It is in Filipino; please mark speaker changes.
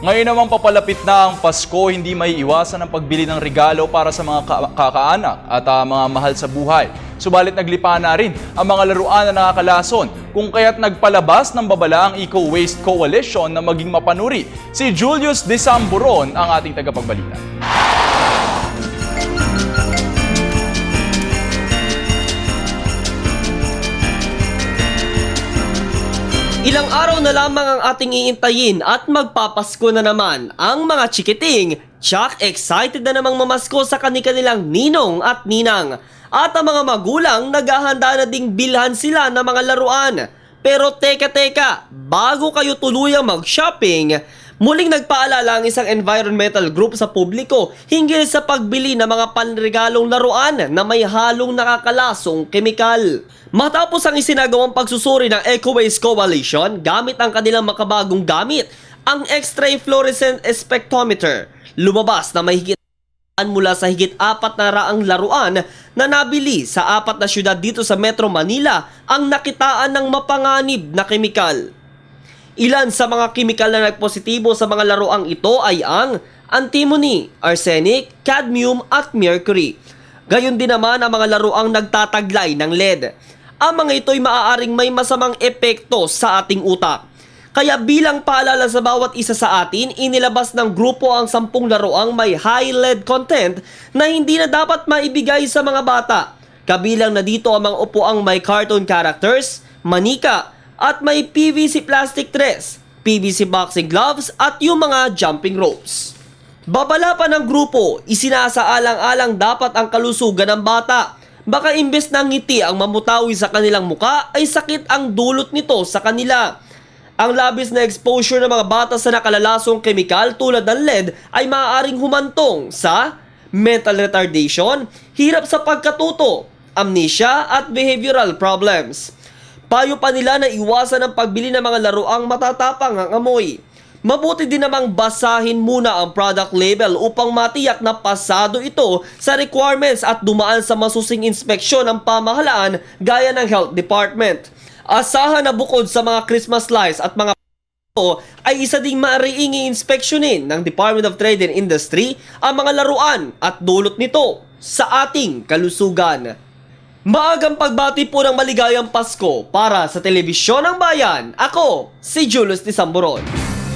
Speaker 1: Ngayon naman papalapit na ang Pasko, hindi may iwasan ang pagbili ng regalo para sa mga kakaanak at mga mahal sa buhay. Subalit naglipa na rin ang mga laruan na nakakalason, kung kaya't nagpalabas ng babala ang Eco Waste Coalition na maging mapanuri. Si Julius Desamburon ang ating tagapagbalita.
Speaker 2: Ilang araw na lamang ang ating iintayin at magpapasko na naman ang mga chikiting. Tsak, excited na namang mamasko sa kanilang ninong at ninang. At ang mga magulang naghahanda na ding bilhan sila ng mga laruan. Pero teka, bago kayo tuluyang mag-shopping, muling nagpaalala ang isang environmental group sa publiko hinggil sa pagbili ng mga panregalong laruan na may halong nakakalasong kemikal. Matapos ang isinagawang pagsusuri ng Eco Waste Coalition gamit ang kanilang makabagong gamit, ang X-ray fluorescent spectrometer, lumabas na mahigit mula sa higit 400 laruan na nabili sa 4 na syudad dito sa Metro Manila ang nakitaan ng mapanganib na kemikal. Ilan sa mga kemikal na nagpositibo sa mga laruang ito ay ang antimony, arsenic, cadmium at mercury. Gayon din naman ang mga laruang nagtataglay ng lead. Ang mga ito'y maaaring may masamang epekto sa ating utak. Kaya bilang paalala sa bawat isa sa atin, inilabas ng grupo ang 10 laruang may high lead content na hindi na dapat maibigay sa mga bata. Kabilang na dito ang mga upuang may cartoon characters, manika, at may PVC plastic dress, PVC boxing gloves at yung mga jumping ropes. Babala pa ng grupo, isinasaalang-alang dapat ang kalusugan ng bata. Baka imbes na ngiti ang mamutawi sa kanilang muka ay sakit ang dulot nito sa kanila. Ang labis na exposure ng mga bata sa nakalalasong kemikal tulad ng lead ay maaaring humantong sa mental retardation, hirap sa pagkatuto, amnesia at behavioral problems. Payo pa nila na iwasan ang pagbili ng mga laruang matatapang ang amoy. Mabuti din namang basahin muna ang product label upang matiyak na pasado ito sa requirements at dumaan sa masusing inspeksyon ng pamahalaan gaya ng Health Department. Asahan na bukod sa mga Christmas lights at mga ay isa ding mariingi inspeksyonin ng Department of Trade and Industry ang mga laruan at dulot nito sa ating kalusugan. Maagang pagbati po ng maligayang Pasko para sa Telebisyon ng Bayan. Ako, si Julius Desamburon.